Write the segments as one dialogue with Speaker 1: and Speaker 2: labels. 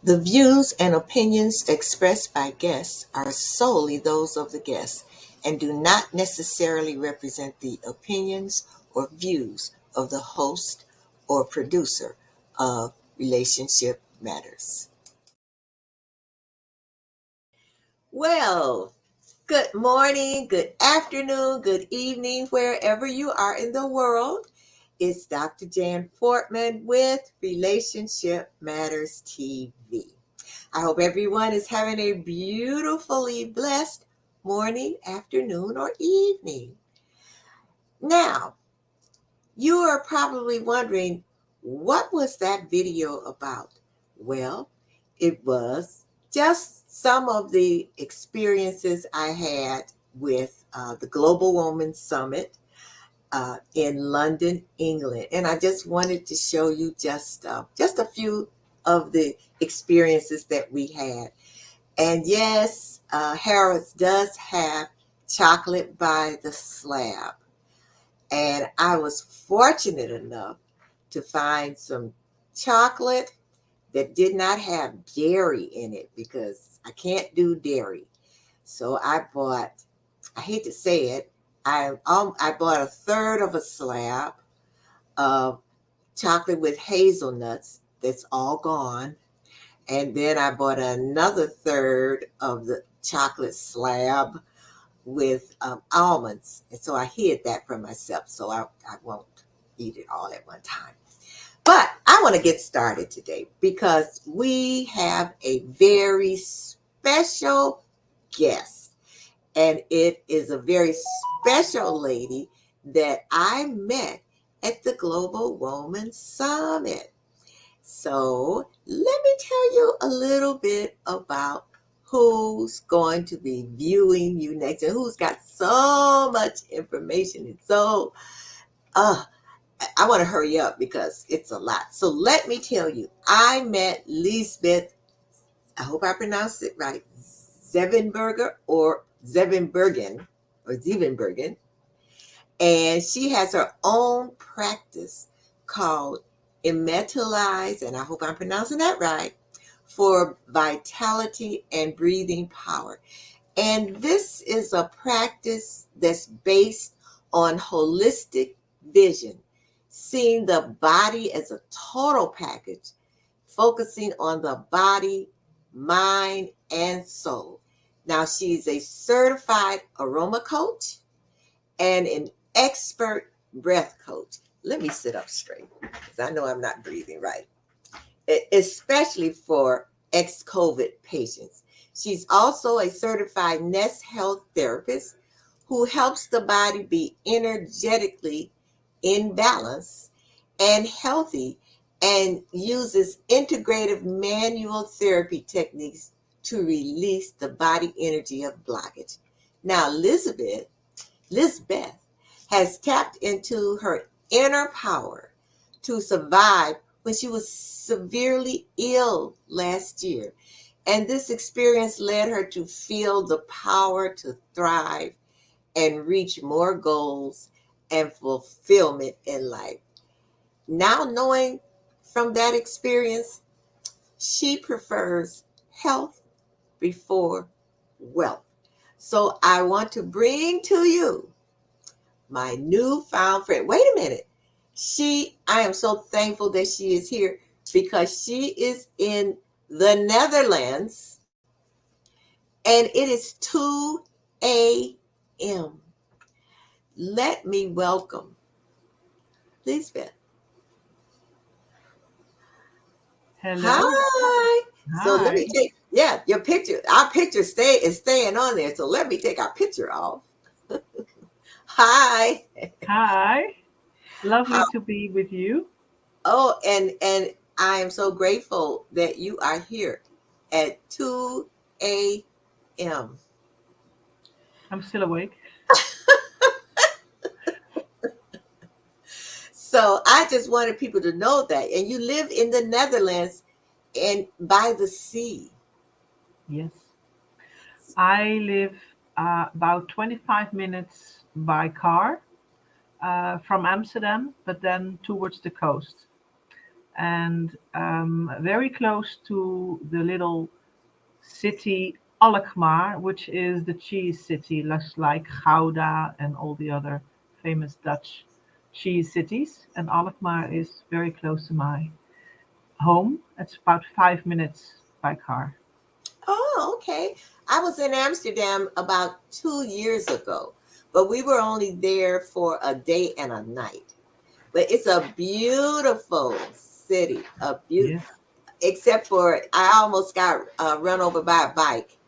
Speaker 1: The views and opinions expressed by guests are solely those of the guests and do not necessarily represent the opinions or views of the host or producer of Relationship Matters. Well, good morning, good afternoon, good evening, wherever you are in the world. It's Dr. Jan Fortman with Relationship Matters TV. I hope everyone is having a beautifully blessed morning, afternoon, or evening. Now, you are probably wondering, what was that video about? Well, it was just some of the experiences I had with the Global Woman Summit in London, England. And I just wanted to show you just a few of the experiences that we had. And yes, Harrods does have chocolate by the slab. And I was fortunate enough to find some chocolate that did not have dairy in it because I can't do dairy. So I bought, I hate to say it, I bought a third of a slab of chocolate with hazelnuts that's all gone. And then I bought another third of the chocolate slab with almonds. And so I hid that for myself so I won't eat it all at one time. But I want to get started today because we have a very special guest. And it is a very special lady that I met at the Global Woman Summit. So let me tell you a little bit about who's going to be viewing you next and who's got so much information. And so I want to hurry up because it's a lot. So let me tell you, I met Liesbeth, I hope I pronounced it right, Zevenbergen, and she has her own practice called Immortalize, and I hope I'm pronouncing that right, for vitality and breathing power. And this is a practice that's based on holistic vision, seeing the body as a total package, focusing on the body, mind, and soul. Now, she's a certified aroma coach and an expert breath coach. Let me sit up straight because I know I'm not breathing right, especially for ex-COVID patients. She's also a certified Nest Health therapist who helps the body be energetically in balance and healthy and uses integrative manual therapy techniques to release the body energy of blockage. Now, Liesbeth has tapped into her inner power to survive when she was severely ill last year. And this experience led her to feel the power to thrive and reach more goals and fulfillment in life. Now, knowing from that experience, she prefers health before wealth. So, I want to bring to you my newfound friend. Wait a minute. I am so thankful that she is here because she is in the Netherlands and it is 2 a.m. Let me welcome Liesbeth.
Speaker 2: Hello.
Speaker 1: Hi. So let me
Speaker 2: Hi.
Speaker 1: take, yeah, your picture. Our picture is staying on there. So let me take our picture off. Hi.
Speaker 2: Hi.
Speaker 1: How,
Speaker 2: Lovely to be with you.
Speaker 1: oh, and I am so grateful that you are here at 2 a.m.
Speaker 2: I'm still awake.
Speaker 1: So I just wanted people to know that. And you live in the Netherlands and by the sea.
Speaker 2: Yes. I live about 25 minutes by car from Amsterdam, but then towards the coast. And very close to the little city Alkmaar, which is the cheese city, less like Gouda and all the other famous Dutch cheese cities. And Alkmaar is very close to my home. It's about 5 minutes by car.
Speaker 1: Oh, okay. I was in Amsterdam about 2 years ago, but we were only there for a day and a night. But it's a beautiful city, a beautiful.
Speaker 2: Yes,
Speaker 1: Except for I almost got run over by a bike.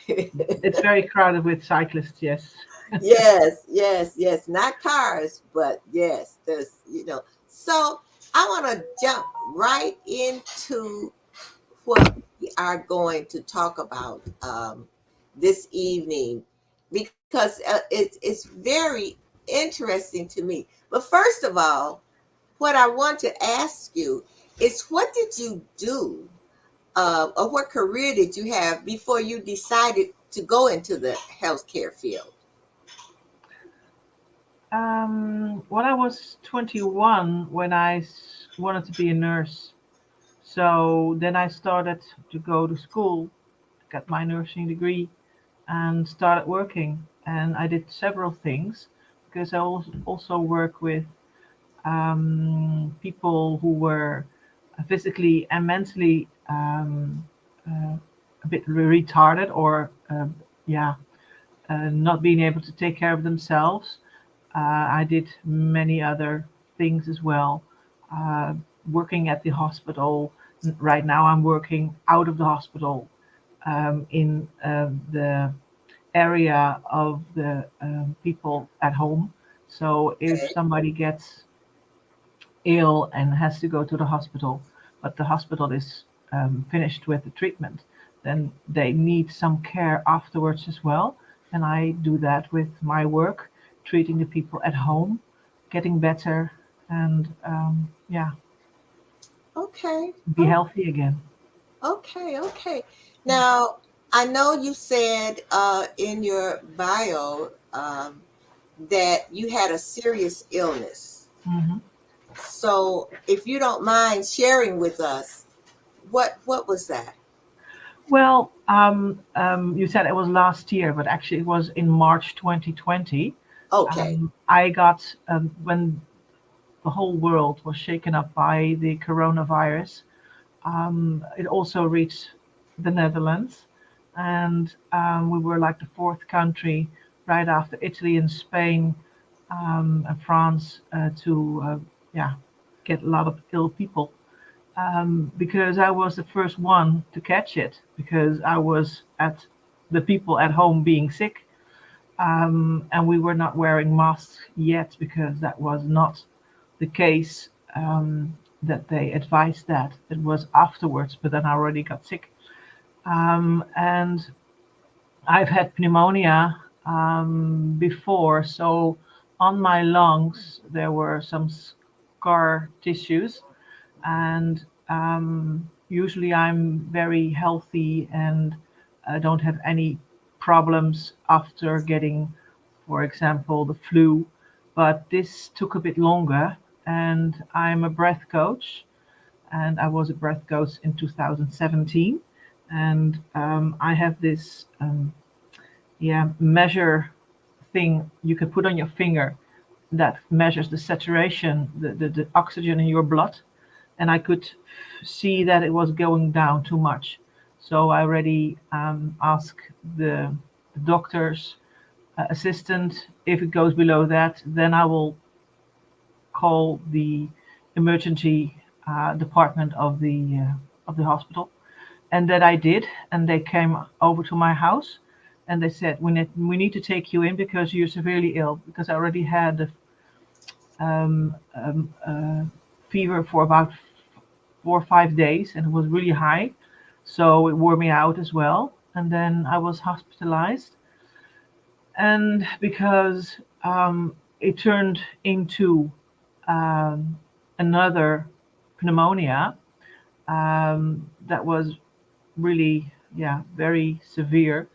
Speaker 2: it's very crowded with cyclists. Yes.
Speaker 1: Yes, yes, yes. Not cars, but yes, there's. So I want to jump right into what we are going to talk about this evening because it's very interesting to me. But first of all, what I want to ask you is what did you do or what career did you have before you decided to go into the healthcare field?
Speaker 2: When I was 21, when wanted to be a nurse, so then I started to go to school, got my nursing degree, and started working. And I did several things because I also work with people who were physically and mentally uh, a bit retarded or yeah, not being able to take care of themselves. I did many other things as well. Uh, Working at the hospital. Right now, I'm working out of the hospital in the area of the people at home. So if
Speaker 1: Okay.
Speaker 2: somebody gets ill and has to go to the hospital, but the hospital is finished with the treatment, then they need some care afterwards as well. And I do that with my work, treating the people at home, getting better, and yeah,
Speaker 1: Okay.
Speaker 2: be healthy again.
Speaker 1: Okay, okay. Now, I know you said in your bio that you had a serious illness.
Speaker 2: hmm
Speaker 1: So, if you don't mind sharing with us, what was that?
Speaker 2: Well, you said it was last year, but actually it was in March 2020.
Speaker 1: Okay,
Speaker 2: I got, when the whole world was shaken up by the coronavirus. It also reached the Netherlands, and we were like the fourth country right after Italy and Spain and France to yeah, get a lot of ill people. Because I was the first one to catch it because I was at the people at home being sick, and we were not wearing masks yet because that was not the case, that they advised that. It was afterwards, but then I already got sick. And I've had pneumonia before, so on my lungs there were some scar tissues, and usually I'm very healthy and don't have any problems after getting, for example, the flu. But this took a bit longer, and I'm a breath coach, and I was a breath coach in 2017, and I have this measure thing you can put on your finger that measures the saturation, the oxygen in your blood, and I could see that it was going down too much. So I already asked the doctor's assistant, if it goes below that, then I will call the emergency department of the hospital. And that I did, and they came over to my house, and they said, we need to take you in because you're severely ill, because I already had fever for about 4 or 5 days, and it was really high, so it wore me out as well. And then I was hospitalized, and because it turned into another pneumonia that was really, yeah, very severe,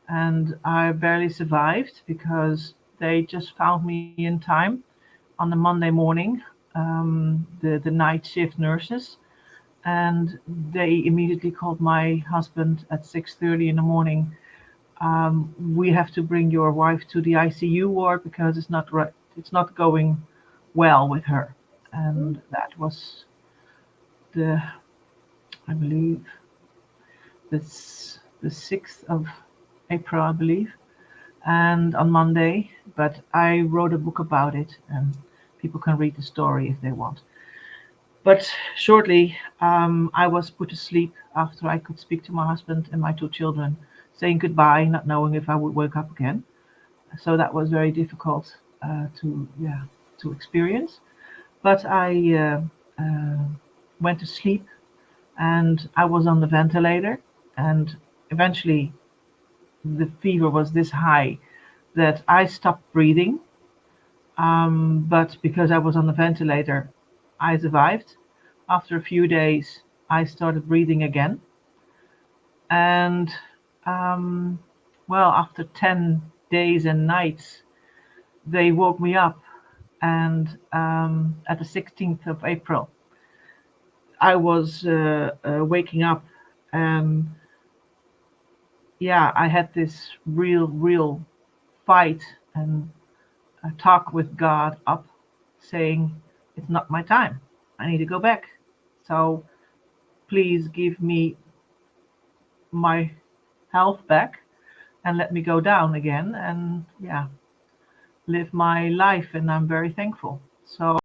Speaker 2: and I barely survived because they just found me in time on the Monday morning, the night shift nurses, and they immediately called my husband at 6:30 in the morning. We have to bring your wife to the ICU ward because it's not right. It's not going well with her, and that was the, I believe, the 6th of April, I believe, and on Monday. But I wrote a book about it, and people can read the story if they want. But shortly, I was put to sleep after I could speak to my husband and my 2 children, saying goodbye, not knowing if I would wake up again. So that was very difficult to experience. But I uh, went to sleep, and I was on the ventilator, and eventually the fever was this high that I stopped breathing. But because I was on the ventilator, I survived. After a few days, I started breathing again. And well, after 10 days and nights, they woke me up. And at the 16th of April, I was waking up. And yeah, I had this real fight and a talk with God up, saying, it's not my time. I need to go back. So please give me my health back and let me go down again and, yeah, live my life. And I'm very thankful. So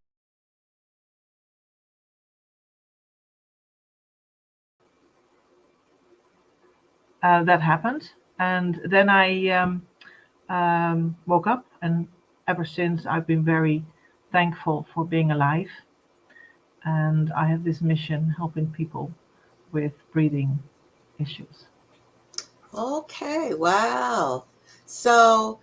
Speaker 2: that happened. And then I woke up, and ever since I've been very thankful for being alive. And I have this mission helping people with breathing issues.
Speaker 1: Okay, wow. So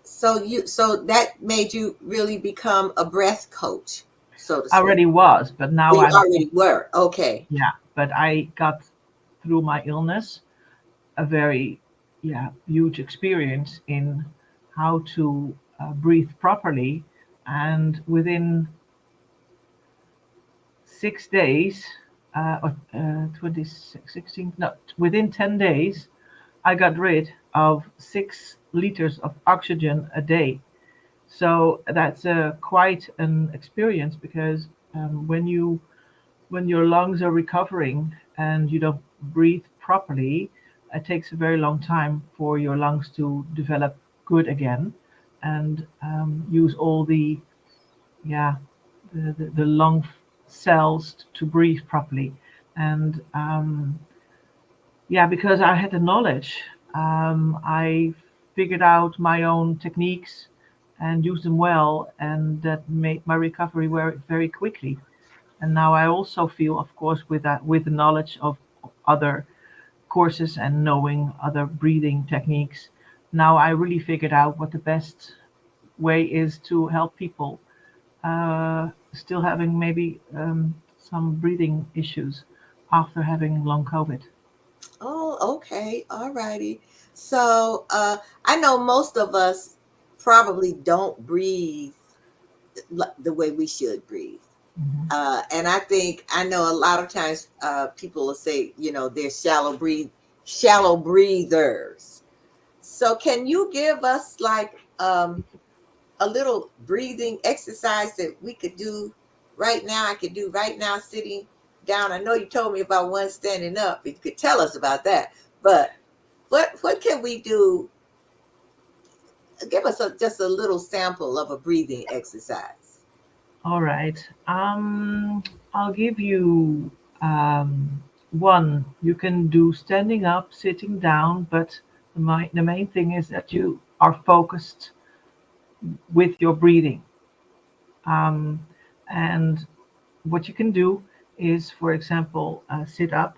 Speaker 1: so that made you really become a breath coach, so to
Speaker 2: I
Speaker 1: speak.
Speaker 2: already was, but now
Speaker 1: You
Speaker 2: I'm,
Speaker 1: already were. Okay.
Speaker 2: yeah, but I got through my illness a very, yeah, huge experience in how to breathe properly. And within 6 days, or 26, 16, no, within 10 days, I got rid of 6 liters of oxygen a day. So that's quite an experience because when your lungs are recovering and you don't breathe properly, it takes a very long time for your lungs to develop good again and use all the, yeah, the lung cells to breathe properly. And yeah, because I had the knowledge, I figured out my own techniques and used them well, and that made my recovery very quickly. And now I also feel, of course, with that, with the knowledge of other courses and knowing other breathing techniques, now I really figured out what the best way is to help people still having maybe some breathing issues after having long COVID.
Speaker 1: Oh, okay. All righty. So, I know most of us probably don't breathe the way we should breathe.
Speaker 2: Mhm.
Speaker 1: And I know a lot of times people will say, they're shallow breathers. So, can you give us like a little breathing exercise that we could do right now? I could do right now sitting down. I know you told me about one standing up. You could tell us about that. But what can we do? Give us just a little sample of a breathing exercise.
Speaker 2: All right. I'll give you one. You can do standing up, sitting down, but the main thing is that you are focused with your breathing. Um, and what you can do is, for example, sit up,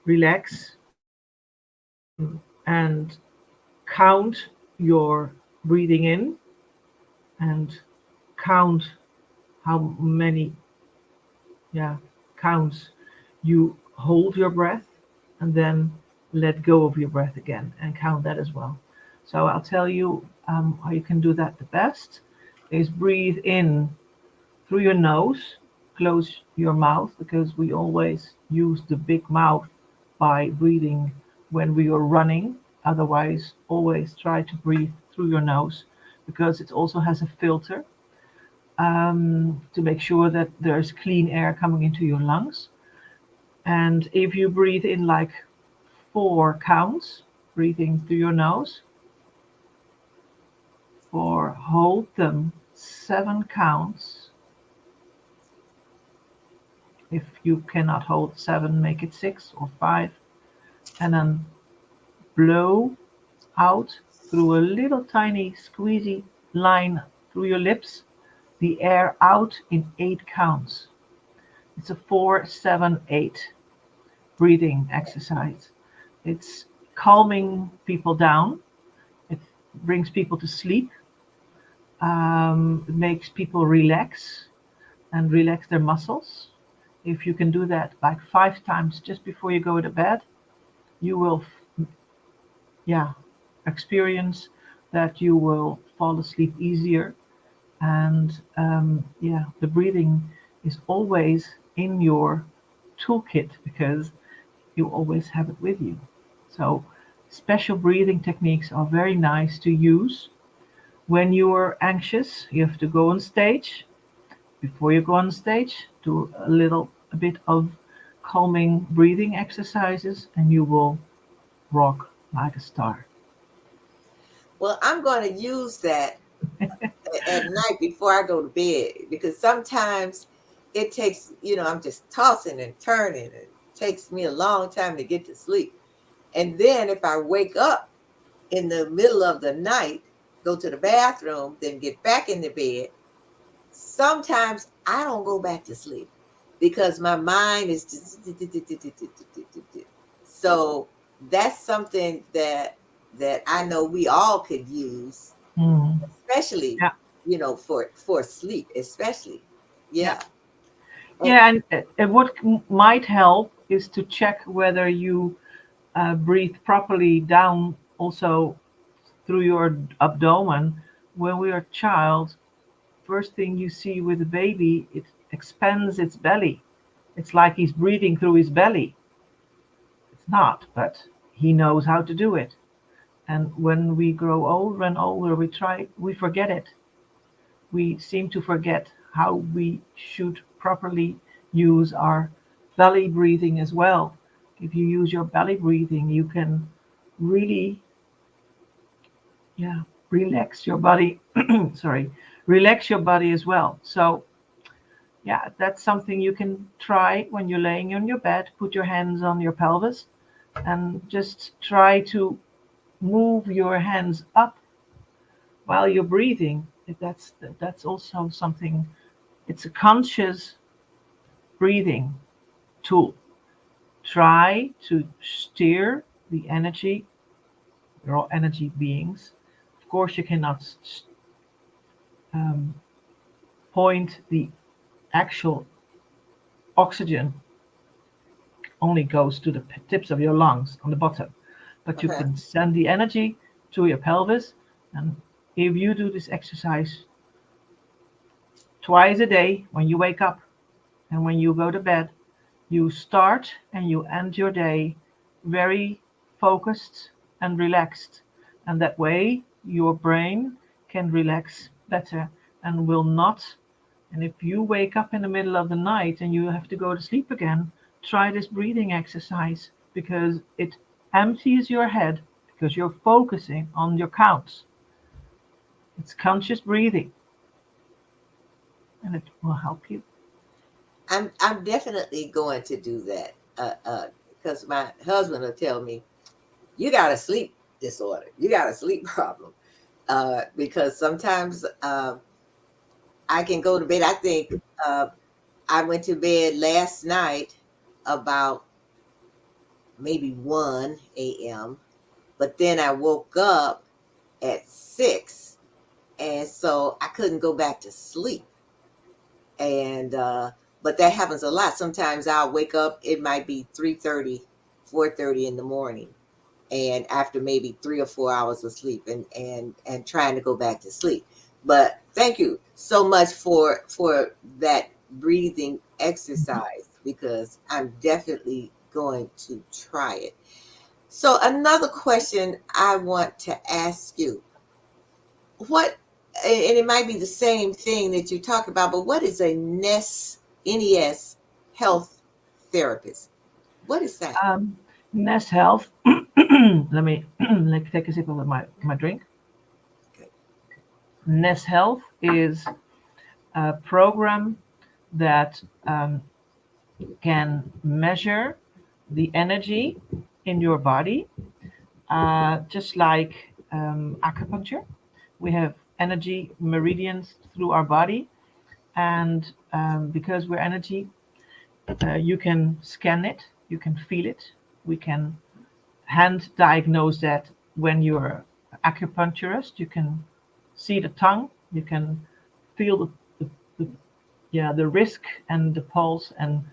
Speaker 2: relax, and count your breathing in and count how many, yeah, counts you hold your breath and then let go of your breath again and count that as well. So I'll tell you how you can do that the best is breathe in through your nose, close your mouth because we always use the big mouth by breathing when we are running. Otherwise, always try to breathe through your nose because it also has a filter to make sure that there's clean air coming into your lungs. And if you breathe in like 4 counts, breathing through your nose, or hold them 7 counts. If you cannot hold 7, make it 6 or 5, and then blow out through a little tiny squeezy line through your lips the air out in 8 counts. It's a 4-7-8 breathing exercise. It's calming people down. It brings people to sleep. It makes people relax and relax their muscles. If you can do that like 5 times just before you go to bed, you will, yeah, experience that you will fall asleep easier. And yeah, the breathing is always in your toolkit because you always have it with you. So, special breathing techniques are very nice to use when you are anxious. You have to go on stage. Before you go on stage, do a bit of calming breathing exercises, and you will rock like a star.
Speaker 1: Well, I'm going to use that at night before I go to bed because sometimes it takes, I'm just tossing and turning. And it takes me a long time to get to sleep. And then if I wake up in the middle of the night, go to the bathroom, then get back in the bed, sometimes I don't go back to sleep because my mind is just so that's something that I know we all could use,
Speaker 2: Mm.
Speaker 1: especially
Speaker 2: Yeah,
Speaker 1: for sleep, especially.
Speaker 2: yeah,
Speaker 1: Yeah. And
Speaker 2: yeah. And what might help is to check whether you breathe properly down also through your abdomen. When we are a child, first thing you see with a baby, it expands its belly. It's like he's breathing through his belly. It's not, but he knows how to do it. And when we grow older and older, we forget it. We seem to forget how we should properly use our belly breathing as well. If you use your belly breathing, you can really, yeah, relax your body. Sorry, relax your body as well. So yeah, that's something you can try when you're laying on your bed. Put your hands on your pelvis and just try to move your hands up while you're breathing. If that's also something. It's a conscious breathing tool. Try to steer the energy. We're all energy beings. Of course, you cannot um, point the actual oxygen only goes to the tips of your lungs on the bottom, but you
Speaker 1: Okay.
Speaker 2: can send the energy to your pelvis. And if you do this exercise twice a day, when you wake up and when you go to bed, you start and you end your day very focused and relaxed. And that way, your brain can relax better and will not. And if you wake up in the middle of the night and you have to go to sleep again, try this breathing exercise because it empties your head because you're focusing on your counts. It's conscious breathing and it will help you.
Speaker 1: I'm definitely going to do that. Because my husband will tell me, you got a sleep disorder. You got a sleep problem. Because sometimes I can go to bed. I think I went to bed last night about maybe 1 a.m. But then I woke up at 6, and so I couldn't go back to sleep. And but that happens a lot. Sometimes I'll wake up, it might be 3:30, 4:30 in the morning, and after maybe 3 or 4 hours of sleep, and trying to go back to sleep. But thank you so much for that breathing exercise, because I'm definitely going to try it. So another question I want to ask you, what, and it might be the same thing that you talk about, but what is a NES health therapist? What is that?
Speaker 2: Um, Nest Health. Let me take a sip of my drink.
Speaker 1: Okay.
Speaker 2: Nest Health is a program that can measure the energy in your body, just like acupuncture. We have energy meridians through our body, and because we're energy, you can scan it, you can feel it. We can hand diagnose that when you're an acupuncturist. You can see the tongue, you can feel the yeah, the risk and the pulse and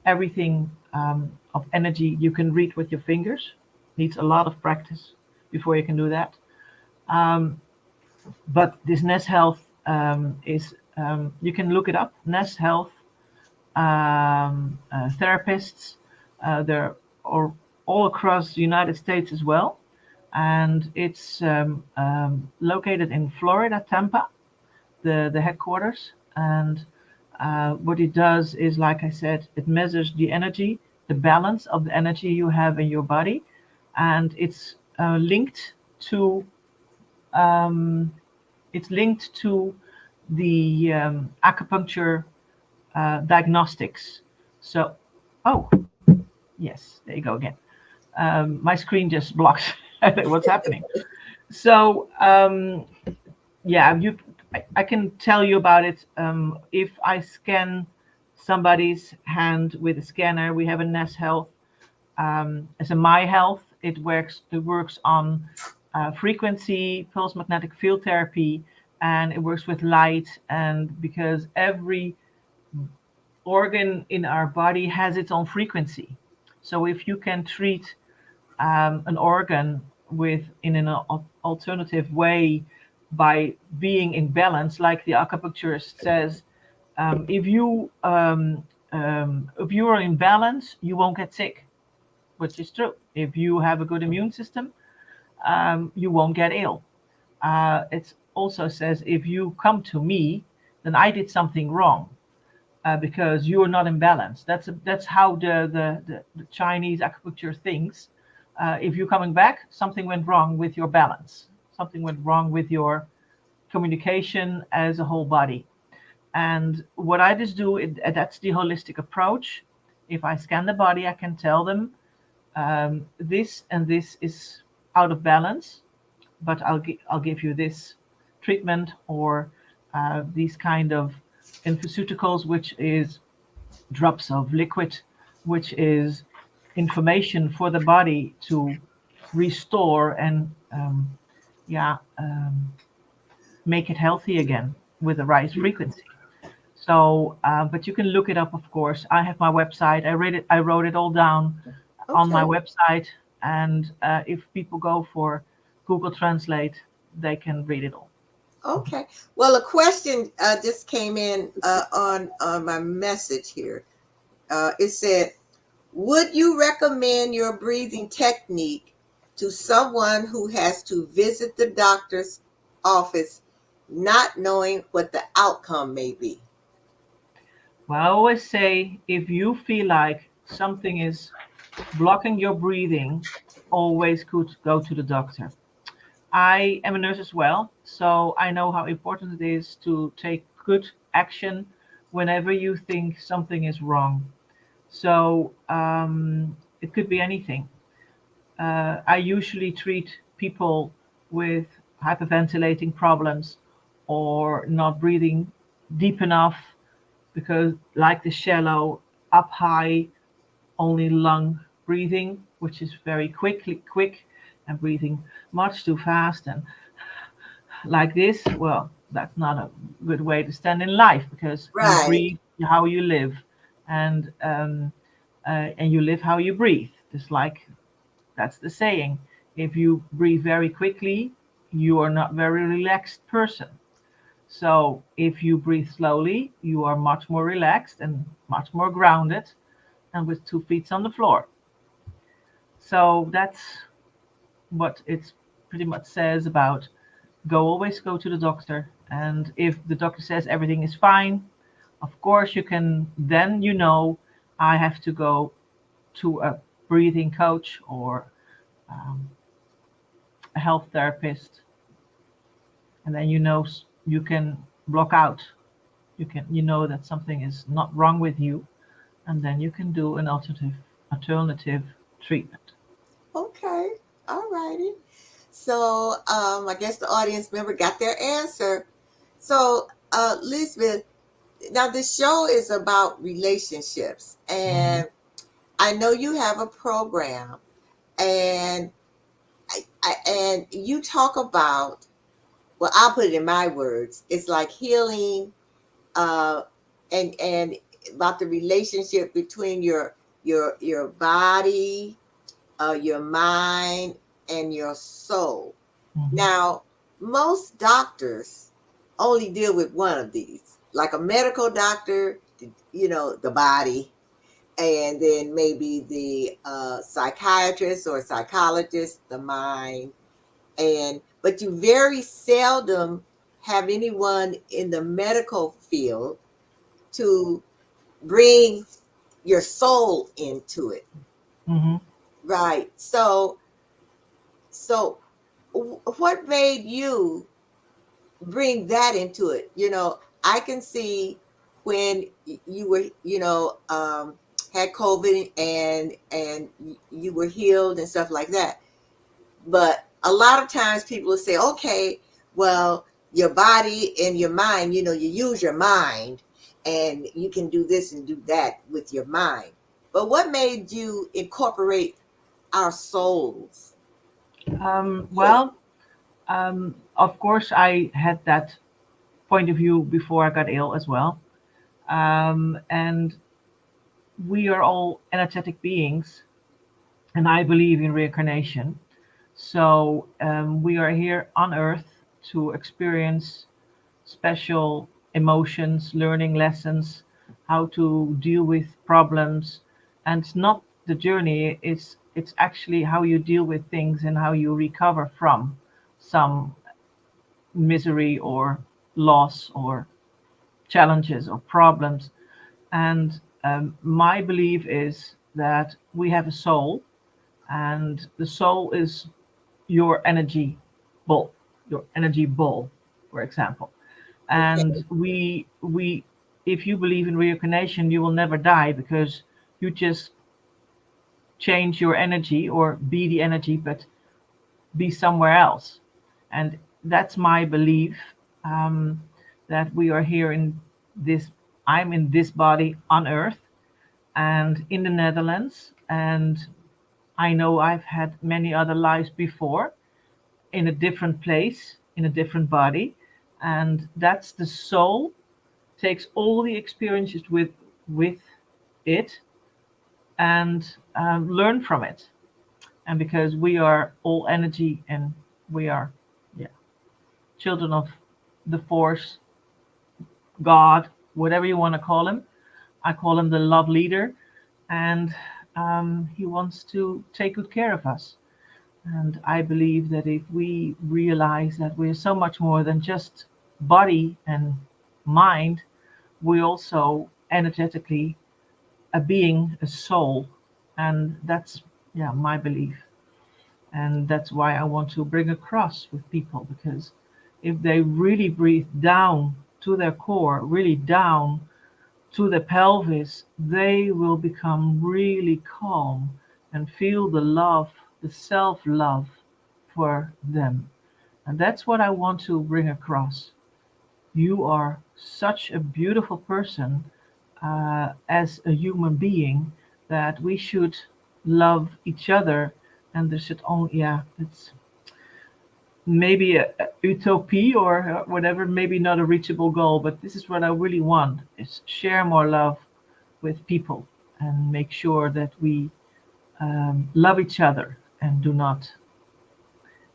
Speaker 2: everything of energy you can read with your fingers. Needs a lot of practice before you can do that. Um, but this Nest Health is, you can look it up, Nest Health therapists. They're all across the United States as well. And it's located in Florida, Tampa, the headquarters. And what it does is, like I said, it measures the energy, the balance of the energy you have in your body, and linked to um, it's linked to the acupuncture diagnostics. So, oh yes, there you go again. My screen just blocks what's happening. So yeah, I can tell you about it. If I scan somebody's hand with a scanner, we have a Nest Health. As a My Health, it works on frequency, pulse magnetic field therapy, and it works with light. And because every organ in our body has its own frequency, so if you can treat an organ with in an alternative way by being in balance, like the acupuncturist says, if you are in balance, you won't get sick, which is true. If you have a good immune system, you won't get ill. It also says if you come to me, then I did something wrong because you are not in balance. That's how the Chinese acupuncture thinks. If you're coming back, something went wrong with your balance. Something went wrong with your communication as a whole body. And what I just do, that's the holistic approach. If I scan the body, I can tell them this and this is out of balance, but I'll give you this treatment or these kind of infoceuticals, which is drops of liquid, which is information for the body to restore and yeah, make it healthy again with the right frequency. So, but you can look it up, of course. I have my website. I read it. I wrote it all down on my
Speaker 1: Okay.
Speaker 2: website, and if people go for Google Translate, they can read it all.
Speaker 1: Okay. Well, a question just came in on my message here. It said, "Would you recommend your breathing technique to someone who has to visit the doctor's office, not knowing what the outcome may be?"
Speaker 2: Well, I always say if you feel like something is blocking your breathing, always could go to the doctor. I am a nurse as well, so I know how important it is to take good action whenever you think something is wrong. So it could be anything. I usually treat people with hyperventilating problems or not breathing deep enough because, like the shallow, up high, only lung breathing, which is very quick, and breathing much too fast and like this, well, that's not a good way to stand in life because you
Speaker 1: Right.
Speaker 2: breathe how you live, and you live how you breathe. Just like that's the saying. If you breathe very quickly, you are not very relaxed person. So if you breathe slowly, you are much more relaxed and much more grounded and with 2 feet on the floor. So that's what it pretty much says about always go to the doctor. And if the doctor says everything is fine, of course you can, then I have to go to a breathing coach or um, a health therapist, and then you can block out. You know that something is not wrong with you, and then you can do an alternative treatment.
Speaker 1: Okay. All righty. So I guess the audience member got their answer. So, Lisbeth, now this show is about relationships,
Speaker 2: Mhm.
Speaker 1: and I know you have a program, and and you talk about, well, I'll put it in my words. It's like healing, uh, and about the relationship between your body, your mind, and your soul.
Speaker 2: Mhm.
Speaker 1: Now, most doctors only deal with one of these, like a medical doctor, the body, and then maybe the psychiatrist or psychologist, the mind, and but you very seldom have anyone in the medical field to bring your soul into it,
Speaker 2: Mhm.
Speaker 1: right? So what made you bring that into it? I can see when you were, had COVID, and you were healed and stuff like that. But a lot of times people will say, okay, well, your body and your mind, you use your mind, and you can do this and do that with your mind. But what made you incorporate our souls? Yeah.
Speaker 2: Well, of course, I had that point of view before I got ill as well. And we are all energetic beings, and I believe in reincarnation. So we are here on Earth to experience special emotions, learning lessons, how to deal with problems, and it's not the journey. It's actually how you deal with things and how you recover from some misery or loss or challenges or problems. And my belief is that we have a soul, and the soul is your energy ball, your energy ball, for example.
Speaker 1: Okay.
Speaker 2: And we if you believe in reincarnation, you will never die because you just change your energy or be the energy, but be somewhere else. And that's my belief, um, that we are here in this. I'm in this body on Earth and in the Netherlands, and I know I've had many other lives before in a different place, in a different body, and that's the soul takes all the experiences with it and learn from it. And because we are all energy and we are, yeah, children of the force, God, whatever you want to call him. I call him the love leader, and he wants to take good care of us. And I believe that if we realize that we're so much more than just body and mind, we also energetically a being, a soul, and that's, yeah, my belief. And that's why I want to bring across with people, because if they really breathe down to their core, really down to the pelvis, they will become really calm and feel the love, the self love for them. And that's what I want to bring across. You are such a beautiful person as a human being that we should love each other. And there should only, yeah, it's maybe a utopia or whatever, maybe not a reachable goal, but this is what I really want is share more love with people and make sure that we love each other and do not,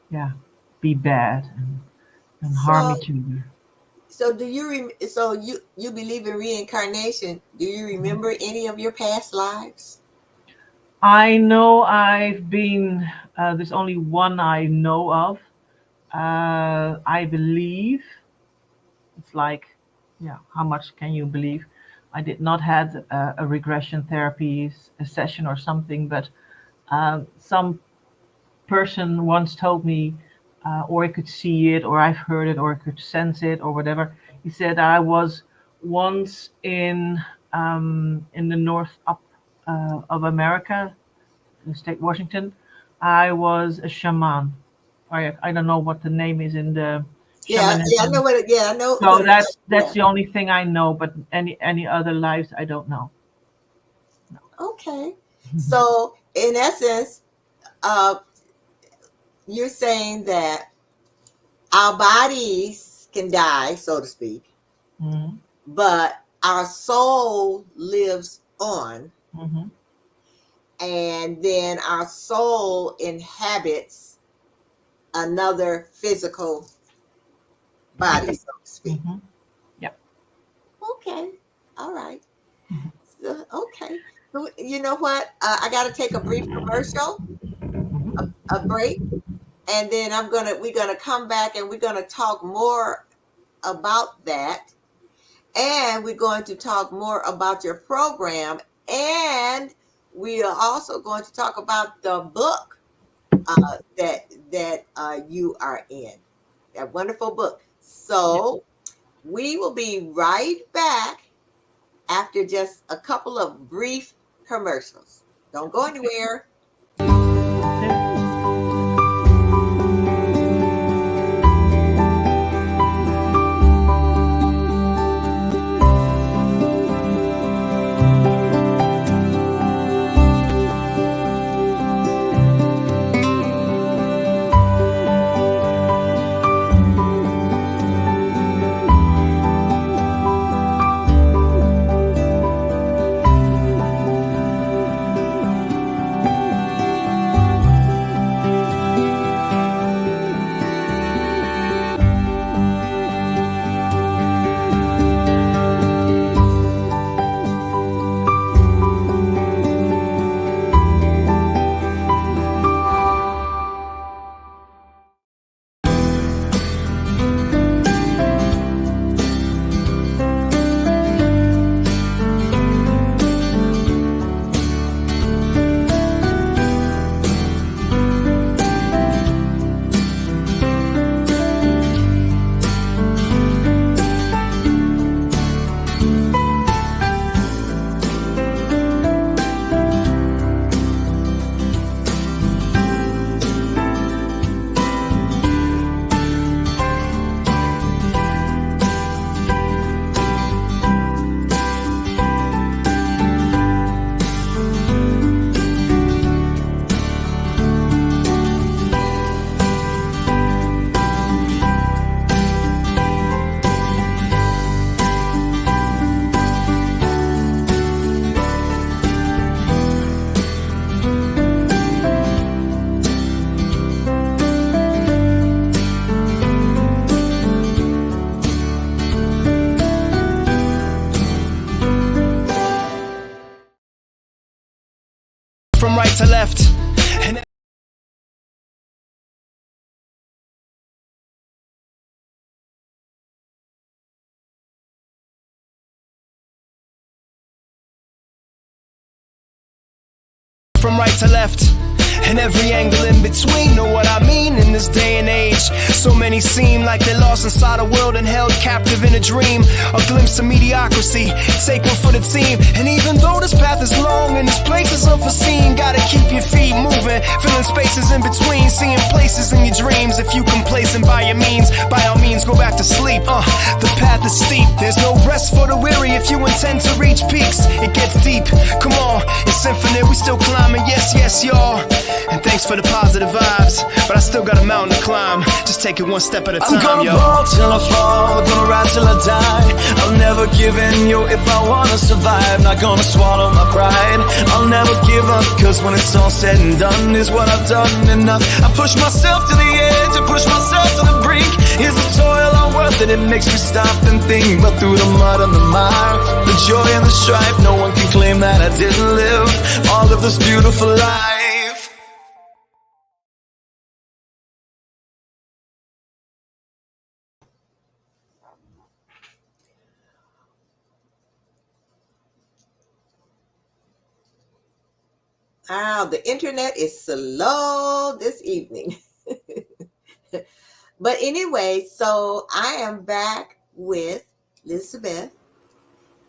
Speaker 2: yeah, be bad and harm
Speaker 1: So,
Speaker 2: each other.
Speaker 1: so you believe in reincarnation? Do you remember any of your past lives?
Speaker 2: I know I've been, there's only one I know of. I believe it's like, yeah, how much can you believe? I did not had a regression therapy session or something, but some person once told me, or I could see it, or I've heard it, or I could sense it, or whatever. He said I was once in the north up of America, in state Washington. I was a shaman. I don't know what the name is in the
Speaker 1: Yeah, yeah, I
Speaker 2: shamanism.
Speaker 1: know what. Yeah, I know
Speaker 2: So
Speaker 1: what.
Speaker 2: that's
Speaker 1: Yeah.
Speaker 2: the only thing I know. But any other lives I don't know.
Speaker 1: Okay. So, in essence, uh, you're saying that our bodies can die, so to speak,
Speaker 2: Hmm.
Speaker 1: but our soul lives on,
Speaker 2: Hmm.
Speaker 1: and then our soul inhabits another physical body, so to speak.
Speaker 2: Hmm. Yeah.
Speaker 1: Okay. All right. So, okay. So, you know what? I got to take a brief commercial, a break, and then we're gonna come back and we're gonna talk more about that, and we're going to talk more about your program, and we are also going to talk about the book that you are in, that wonderful book.
Speaker 2: Yeah.
Speaker 1: So we will be right back after just a couple of brief commercials. Don't go
Speaker 2: Okay.
Speaker 1: anywhere.
Speaker 2: That's it.
Speaker 3: from right to left, and every angle in between. Know what I mean? In this day and age, so many seem like they're lost inside a world and held captive in a dream. A glimpse of mediocrity, take one for the team. And even though this path is long and this place is unforeseen, gotta keep your feet moving, filling spaces in between, seeing places in your dreams. If you complacent by your means, by all means go back to sleep. The path is steep, there's no rest for the weary if you intend to reach peaks. It gets deep, come on, it's infinite, we still climbing, yes, yes, y'all. And thanks for the positive vibes, but I still got a mountain to climb. Just take it one step at a time,
Speaker 4: I'm gonna
Speaker 3: yo.
Speaker 4: ball till I fall, gonna ride till I die. I'll never give in, yo, if I wanna survive. Not gonna swallow my pride, I'll never give up, cause when it's all said and done, is what I've done enough. I push myself to the edge, I push myself to the brink. Is the toil all worth it? It makes me stop and think. But through the mud and the mire, the joy and the strife, no one can claim that I didn't live all of this beautiful life.
Speaker 1: Wow, the internet is slow this evening. But anyway, so I am back with Liesbeth,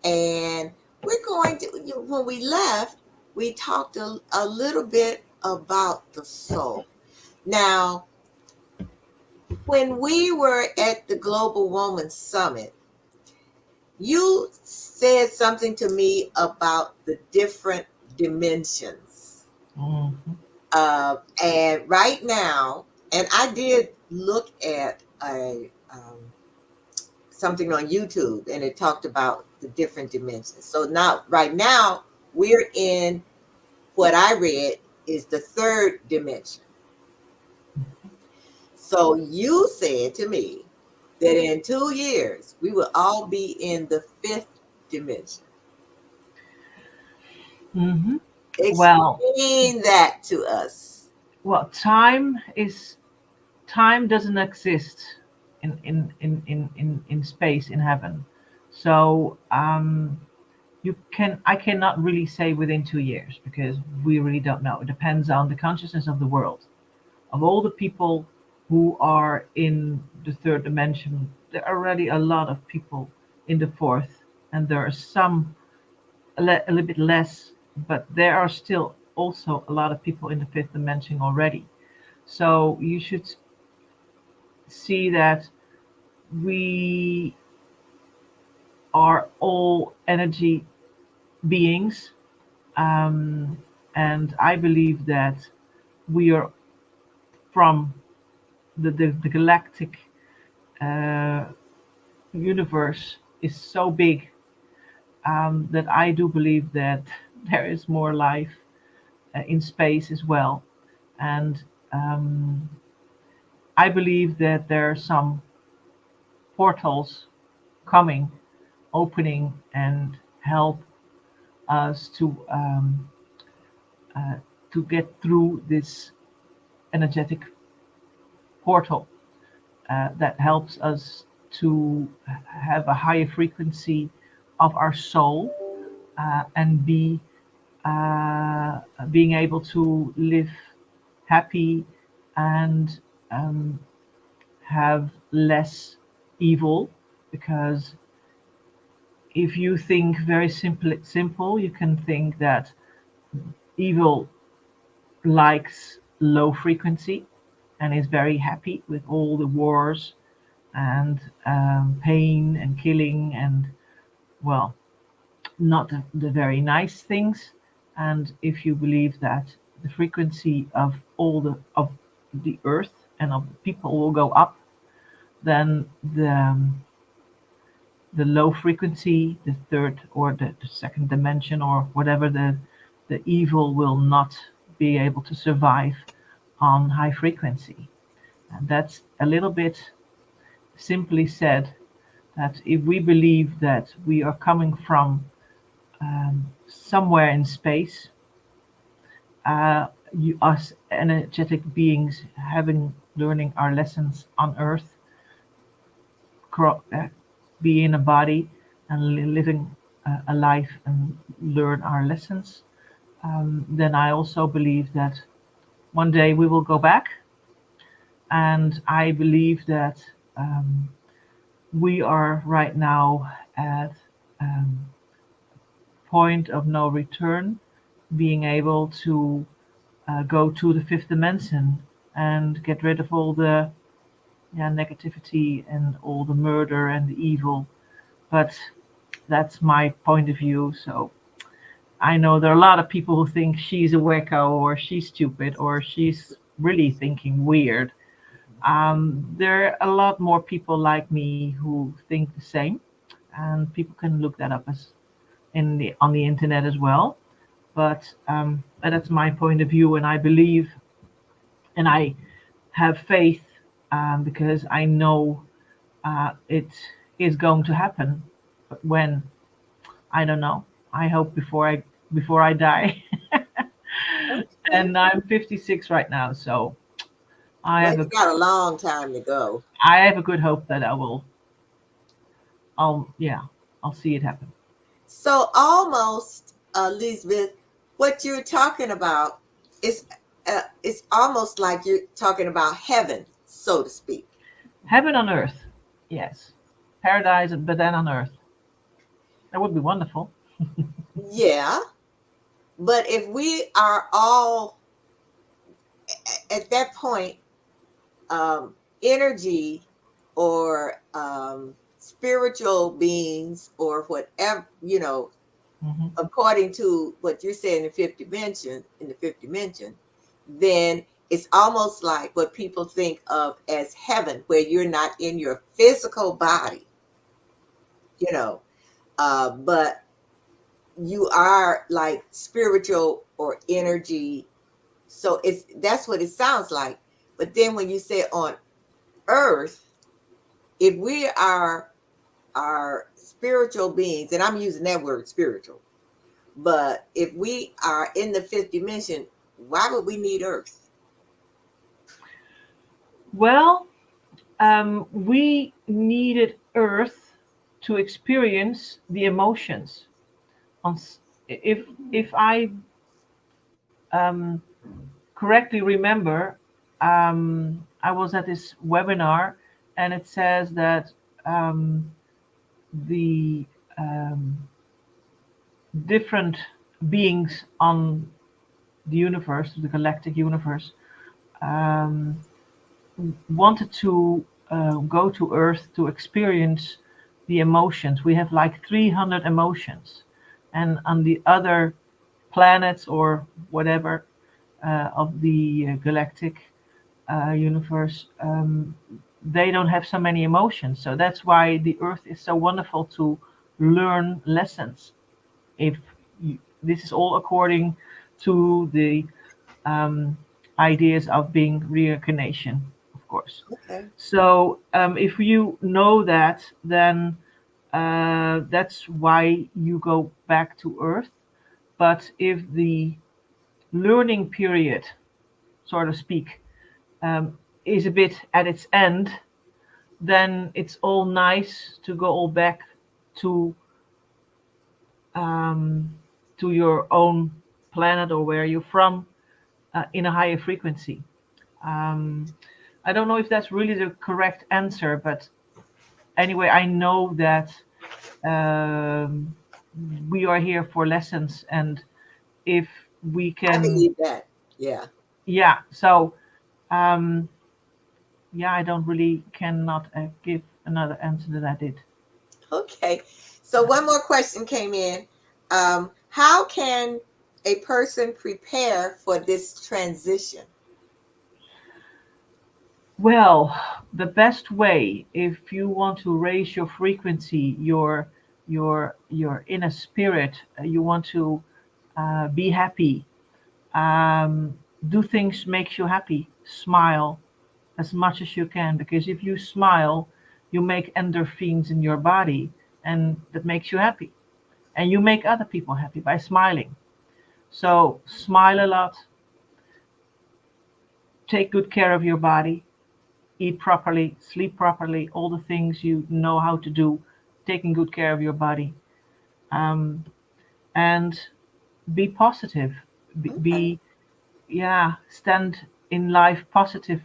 Speaker 1: and we're going to, when we left, we talked a little bit about the soul. Now, when we were at the Global Woman Summit, you said something to me about the different dimensions.
Speaker 2: Mhm.
Speaker 1: And right now, and I did look at a something on YouTube, and it talked about the different dimensions. So now, right now, we're in what I read is the third dimension. So you said to me that in 2 years we will all be in the fifth dimension.
Speaker 2: Mhm. Well,
Speaker 1: Explain that to us.
Speaker 2: well, time doesn't exist in space in heaven. So I cannot really say within 2 years because we really don't know. It depends on the consciousness of the world. Of all the people who are in the third dimension, there are already a lot of people in the fourth, and there are some a little bit less, but there are still also a lot of people in the fifth dimension already. So you should see that we are all energy beings, um, and I believe that we are from the galactic uh, universe is so big, that I do believe that there is more life in space as well, and um, I believe that there are some portals coming, opening, and help us uh, to get through this energetic portal that helps us to have a higher frequency of our soul and being able to live happy and um, have less evil, because if you think very simple, you can think that evil likes low frequency and is very happy with all the wars and pain and killing and, well, not the very nice things. And if you believe that the frequency of the earth and of the people will go up, then the low frequency, the third or the second dimension or whatever, the evil will not be able to survive on high frequency. And that's a little bit simply said, that if we believe that we are coming from somewhere in space, us energetic beings having learning our lessons on earth, be in a body and living a life and learn our lessons, then I also believe that one day we will go back. And I believe that um, we are right now at point of no return, being able to go to the fifth dimension and get rid of all the negativity and all the murder and the evil. But that's my point of view. So I know there are a lot of people who think she's a wacko or she's stupid or she's really thinking weird. There are a lot more people like me who think the same, and people can look that up as in the on the internet as well. But that's my point of view, and I believe and I have faith because I know it is going to happen. But when, I don't know. I hope before I die.
Speaker 1: Okay.
Speaker 2: And I'm 56 right now, so I
Speaker 1: Well,
Speaker 2: have
Speaker 1: you
Speaker 2: a
Speaker 1: got a long time to go.
Speaker 2: I have a good hope that I'll yeah, I'll see it happen.
Speaker 1: So almost, Lisbeth, what you're talking about is it's almost like you're talking about heaven, so to speak.
Speaker 2: Heaven on earth, yes, paradise, but then on earth. That would be wonderful.
Speaker 1: Yeah, but if we are all at that point, energy or spiritual beings or whatever,
Speaker 2: Hmm.
Speaker 1: according to what you're saying in the fifth dimension, then it's almost like what people think of as heaven, where you're not in your physical body, you know, but you are like spiritual or energy. So that's what it sounds like. But then when you say on earth, if we are spiritual beings, and I'm using that word spiritual, but if we are in the fifth dimension, why would we need earth?
Speaker 2: Well, we needed earth to experience the emotions. If I um, correctly remember, I was at this webinar, and it says that the different beings on the universe, the galactic universe, um, wanted to go to Earth to experience the emotions. We have like 300 emotions, and on the other planets or whatever of the galactic universe, they don't have so many emotions. So that's why the Earth is so wonderful to learn lessons. If this is all according to the um, ideas of being reincarnation, of course.
Speaker 1: Okay.
Speaker 2: So if you know that, then that's why you go back to Earth. But if the learning period, so to speak, is a bit at its end, then it's all nice to go all back to um, to your own planet or where you're from in a higher frequency. Um, I don't know if that's really the correct answer, but anyway, I know that um, we are here for lessons, and if we
Speaker 1: I
Speaker 2: can,
Speaker 1: believe that. Yeah.
Speaker 2: yeah. So um, yeah, I don't really cannot give another answer than I did.
Speaker 1: Okay. So one more question came in. How can a person prepare for this transition?
Speaker 2: Well, the best way, if you want to raise your frequency, your inner spirit, you want to be happy, do things makes you happy. Smile as much as you can, because if you smile, you make endorphins in your body, and that makes you happy, and you make other people happy by smiling. So smile a lot, take good care of your body, eat properly, sleep properly, all the things you know how to do, taking good care of your body, um, and be positive.
Speaker 1: Okay.
Speaker 2: be yeah, stand in life positive.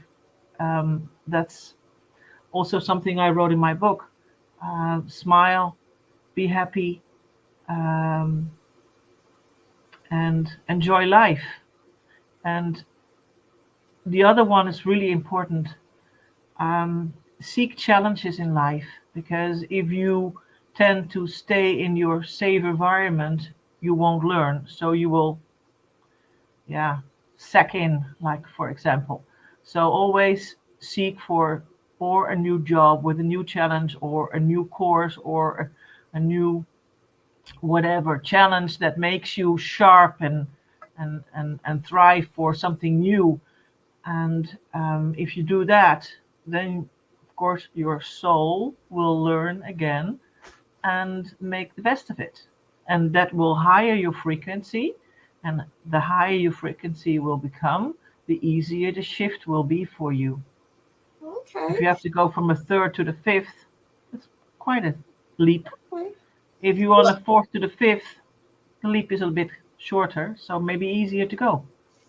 Speaker 2: That's also something I wrote in my book. Smile, be happy, um, and enjoy life. And the other one is really important. Seek challenges in life, because if you tend to stay in your safe environment, you won't learn. So you will, yeah, sack in, like for example. So always seek for or a new job with a new challenge or a new course or a new whatever challenge that makes you sharp and thrive for something new. And if you do that, then of course your soul will learn again and make the best of it. And that will higher your frequency. And the higher your frequency will become, the easier the shift will be for you.
Speaker 1: Okay.
Speaker 2: If you have to go from a third to the fifth, it's quite a leap.
Speaker 1: Okay.
Speaker 2: If you're on
Speaker 1: Well,
Speaker 2: the fourth to the fifth, the leap is a bit shorter, so maybe easier to go.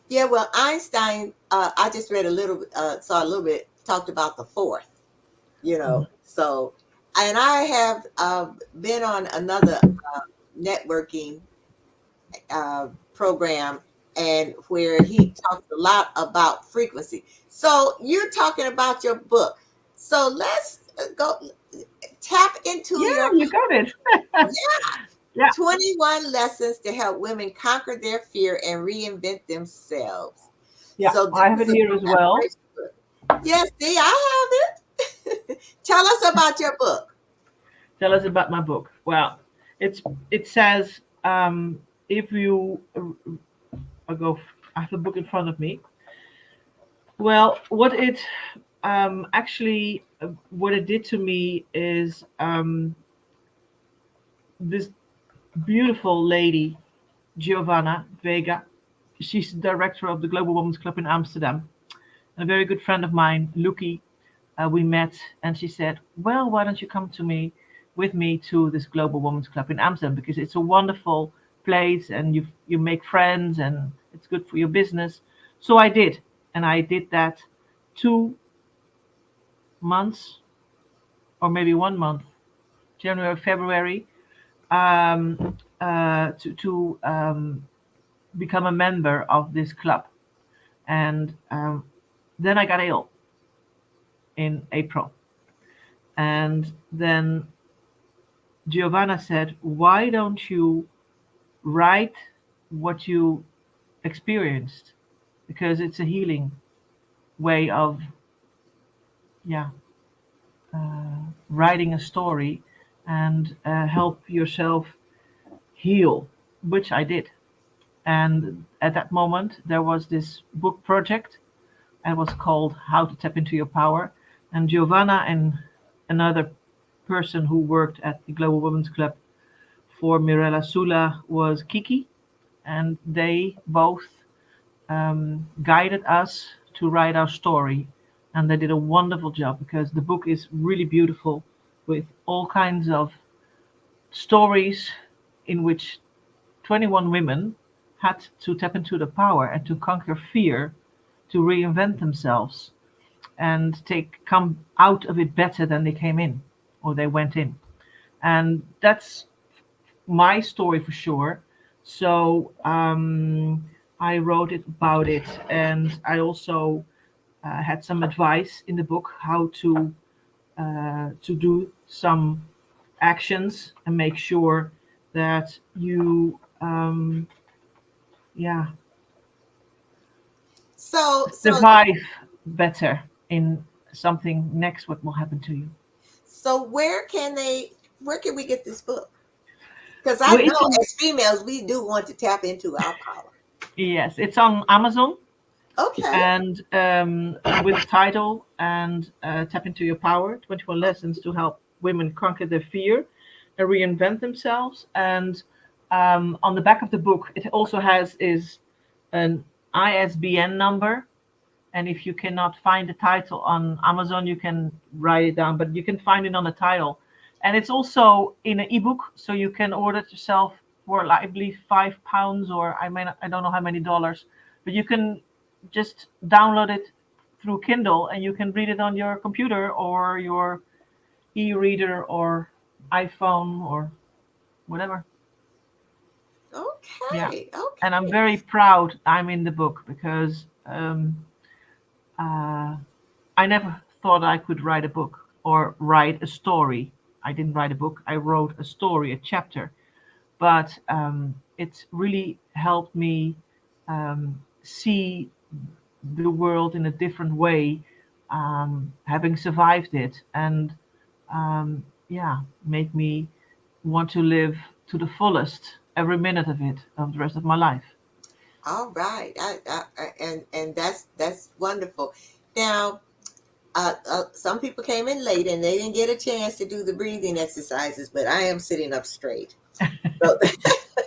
Speaker 1: yeah. Well, Einstein. I just read a little. Saw a little bit. Talked about the fourth.
Speaker 2: Mhm.
Speaker 1: So, and I have been on another networking program, and where he talks a lot about frequency. So you're talking about your book. So let's go tap into
Speaker 2: Yeah,
Speaker 1: your
Speaker 2: you got it.
Speaker 1: yeah,
Speaker 2: Yeah,
Speaker 1: 21 lessons to help women conquer their fear and reinvent themselves.
Speaker 2: yeah,
Speaker 1: So this
Speaker 2: I have
Speaker 1: is
Speaker 2: it
Speaker 1: a
Speaker 2: here as well.
Speaker 1: collaboration book. Yes, see, I have it. Tell us about your book.
Speaker 2: Tell us about my book. Well, it says if you I go. I have the book in front of me. Well, what it did to me is this beautiful lady, Giovanna Vega. She's the director of the Global Women's Club in Amsterdam. A very good friend of mine, Luki, we met, and she said, "Well, why don't you come to me, with me to this Global Women's Club in Amsterdam, because it's a wonderful place, and you make friends, and it's good for your business." So I did, and I did that 2 months or maybe 1 month, January, February, to become a member of this club, and then I got ill in April, and then Giovanna said, "Why don't you write what you experienced? Because it's a healing way of, yeah, writing a story and help yourself heal," which I did. And at that moment, there was this book project. It was called How to Tap into Your Power. And Giovanna and another person who worked at the Global Women's Club for Mirella Sula was Kiki, and they both guided us to write our story. And they did a wonderful job, because the book is really beautiful, with all kinds of stories in which 21 women had to tap into the power and to conquer fear, to reinvent themselves and take come out of it better than they came in, or they went in. And that's my story for sure. So I wrote it about it, and I also had some advice in the book how to do some actions and make sure that you yeah,
Speaker 1: So
Speaker 2: survive better in something next what will happen to you.
Speaker 1: where can where can we get this book? Because I
Speaker 2: Well,
Speaker 1: know
Speaker 2: it's on,
Speaker 1: as females we do want to tap into our power.
Speaker 2: yes, it's on Amazon,
Speaker 1: Okay.
Speaker 2: and with the title and Tap into Your Power, 21 lessons to help women conquer their fear and reinvent themselves. And on the back of the book it also has is an ISBN number. And if you cannot find the title on Amazon, you can write it down, but you can find it on the title. And it's also in an ebook, so you can order it yourself for like, I believe £5, or I don't know how many dollars, but you can just download it through Kindle and you can read it on your computer or your e-reader or iPhone or whatever. Yeah,
Speaker 1: Okay,
Speaker 2: and I'm
Speaker 1: okay.
Speaker 2: very proud I'm in the book because uh, I never thought I could write a book or write a story. I didn't write a book. I wrote a story, a chapter, but it really helped me see the world in a different way, having survived it, and yeah, make me want to live to the fullest every minute of it, of the rest of my life.
Speaker 1: All right. And that's wonderful. Now, some people came in late and they didn't get a chance to do the breathing exercises, but I am sitting up straight. So,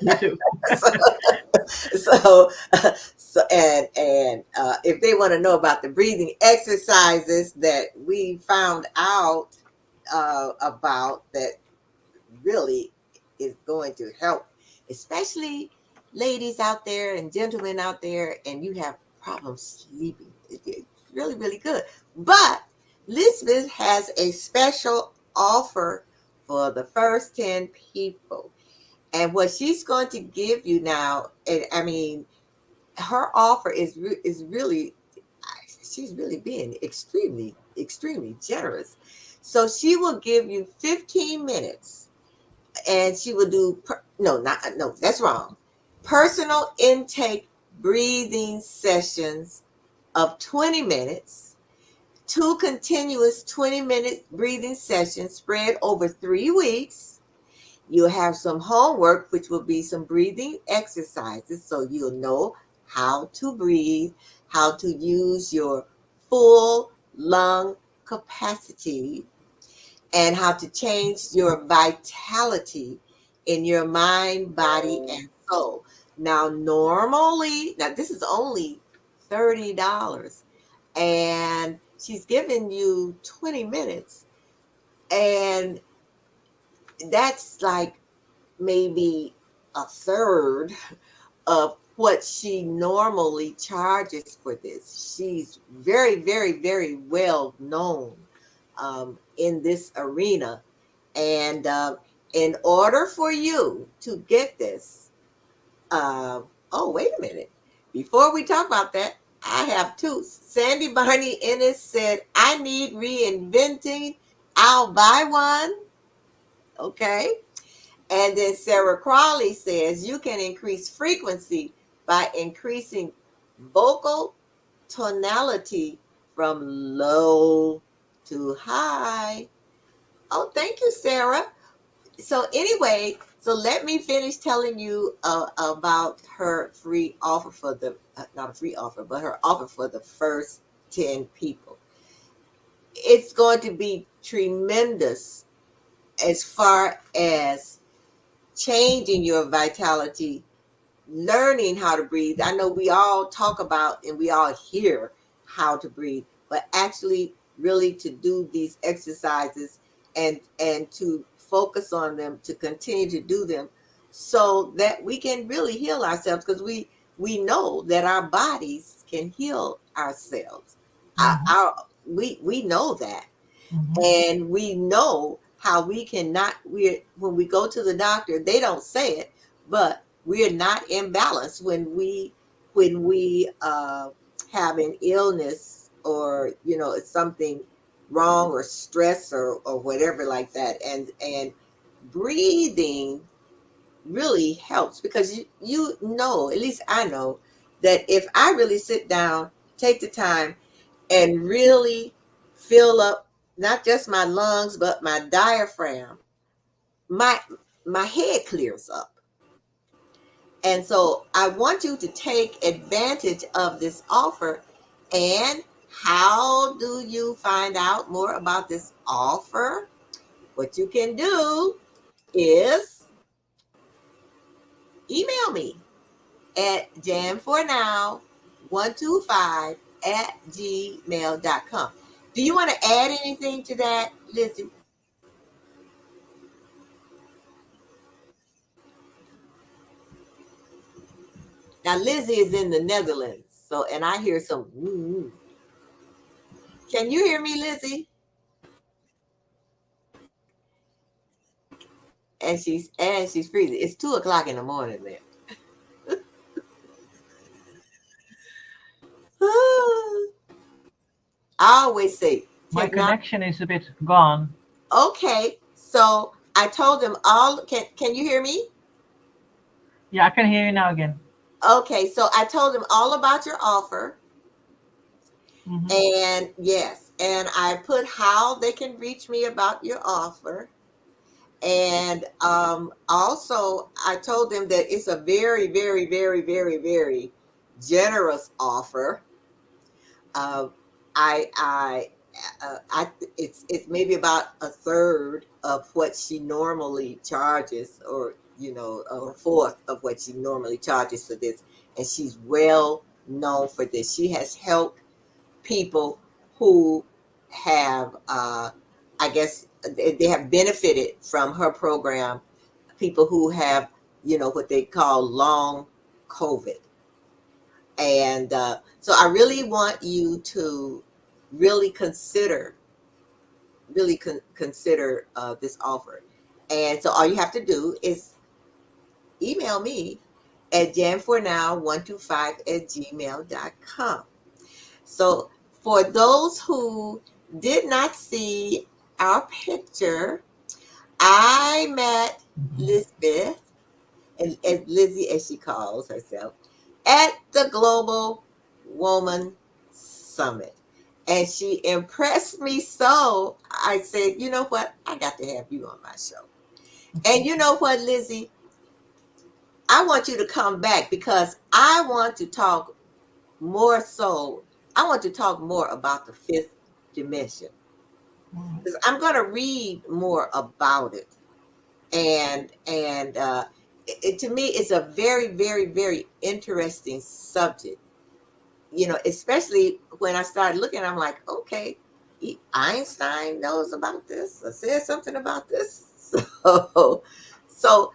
Speaker 2: Me too.
Speaker 1: so, so if they want to know about the breathing exercises that we found out about, that really is going to help, especially ladies out there and gentlemen out there, and you have problems sleeping. It's really, really good. But Lisbeth has a special offer for the first 10 people. And what she's going to give you now, and I mean, her offer is really, she's really being extremely, extremely generous. So she will give you 15 minutes and she will do no, not no, that's wrong. Personal intake breathing sessions of 20 minutes, two continuous 20-minute breathing sessions spread over 3 weeks. You'll have some homework, which will be some breathing exercises, so you'll know how to breathe, how to use your full lung capacity, and how to change your vitality in your mind, body, and soul. Now this is only $30, and she's giving you 20 minutes, and that's like maybe a third of what she normally charges for this. She's very, very, very well known in this arena. And in order for you to get this, oh, wait a minute. Before we talk about that, I have two. Sandy Barney Ennis said, I need reinventing. I'll buy one. Okay. And then Sarah Crawley says, you can increase frequency by increasing vocal tonality from low to high. Oh, thank you, Sarah. So anyway, so let me finish telling you about her free offer for the not a free offer, but her offer for the first 10 people. It's going to be tremendous as far as changing your vitality, learning how to breathe. I know we all talk about and we all hear how to breathe, but actually really to do these exercises and to focus on them, to continue to do them so that we can really heal ourselves, because we know that our bodies can heal ourselves.
Speaker 2: Hmm.
Speaker 1: We know that,
Speaker 2: Hmm.
Speaker 1: and we know how we cannot, we when we go to the doctor, they don't say it, but we're not in balance when we have an illness, or it's something wrong, or stress, or whatever like that. And breathing really helps, because you know, at least I know, that if I really sit down, take the time, and really fill up not just my lungs but my diaphragm, my my head clears up. And so I want you to take advantage of this offer. And how do you find out more about this offer? What you can do is email me at jam4now125 at gmail.com. Do you want to add anything to that, Lizzie? Now Lizzie is in the Netherlands, so and I hear some. Can you hear me, Lizzie? And she's freezing. It's 2 o'clock in the morning there. I always say
Speaker 2: My
Speaker 1: technology.
Speaker 2: connection is a bit gone.
Speaker 1: Okay, so I told them all. Can you hear me?
Speaker 2: Yeah, I can hear you now again.
Speaker 1: Okay, so I told them all about your offer,
Speaker 2: Hmm.
Speaker 1: and yes, and I put how they can reach me about your offer. And also, I told them that it's a very, very, very, very, very generous offer. Uh, I it's maybe about a third of what she normally charges, or or a fourth of what she normally charges for this. And she's well known for this. She has helped people who have, I guess, they have benefited from her program. People who have, what they call long COVID. And so I really want you to really consider this offer. And so all you have to do is email me at janfornow125@gmail.com. So for those who did not see our picture, I met Liesbeth, and as Lizzie as she calls herself, at the Global Woman Summit. And she impressed me so, I said, you know what? I got to have you on my show. And you know what, Lizzie? I want you to come back because I want to talk more so. I want to talk more about the fifth dimension. Because I'm going to read more about it. And to me, it's a very, very, very interesting subject. Especially when I started looking, I'm like, okay, Einstein knows about this. I said something about this. So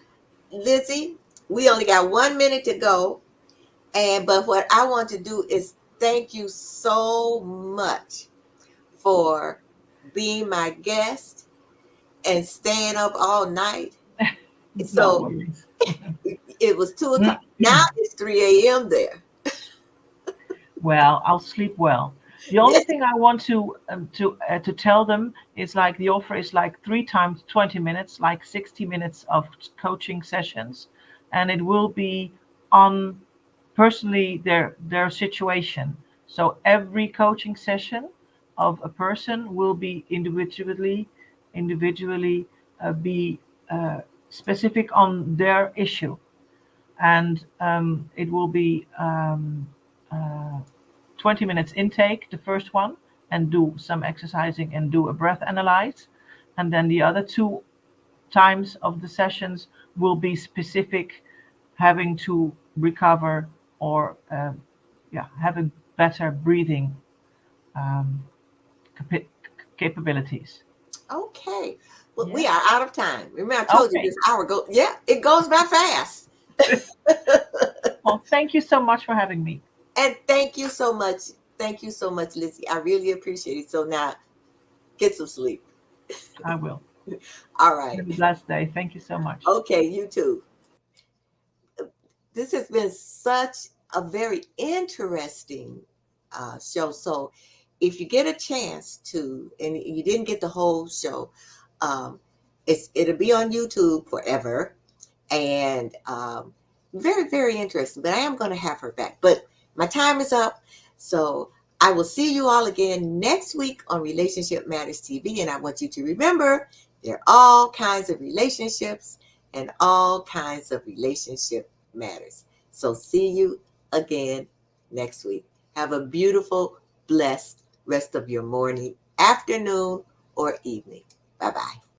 Speaker 1: Lizzie, we only got 1 minute to go, but what I want to do is thank you so much for being my guest and staying up all night.
Speaker 2: No
Speaker 1: So
Speaker 2: worries.
Speaker 1: it was 2 o'clock. Now it's 3 a.m. there.
Speaker 2: Well, I'll sleep well. The only
Speaker 1: Yes.
Speaker 2: thing I want to tell them is like the offer is like 3 times 20 minutes, like 60 minutes of coaching sessions, and it will be on personally their situation. So every coaching session of a person will be individually be specific on their issue, and it will be uh, 20 minutes intake, the first one, and do some exercising and do a breath analyze. And then the other 2 times of the sessions will be specific, having to recover or yeah, having better breathing um, capabilities.
Speaker 1: Okay. Well, we
Speaker 2: Yeah.
Speaker 1: are out of time. Remember, I told you
Speaker 2: Okay.
Speaker 1: this hour go. Yeah, it goes by fast.
Speaker 2: Well, thank you so much for having me.
Speaker 1: And thank you so much. Thank you so much, Lizzie. I really appreciate it. So now get some sleep.
Speaker 2: I will.
Speaker 1: All right.
Speaker 2: Have a blessed day. Thank you so much.
Speaker 1: Okay, you too. This has been such a very interesting show. So if you get a chance to, and you didn't get the whole show, um, it'll be on YouTube forever. And very, very interesting. But I am going to have her back. But my time is up. So I will see you all again next week on Relationship Matters TV. And I want you to remember there are all kinds of relationships and all kinds of relationship matters. So see you again next week. Have a beautiful, blessed rest of your morning, afternoon, or evening. Bye bye.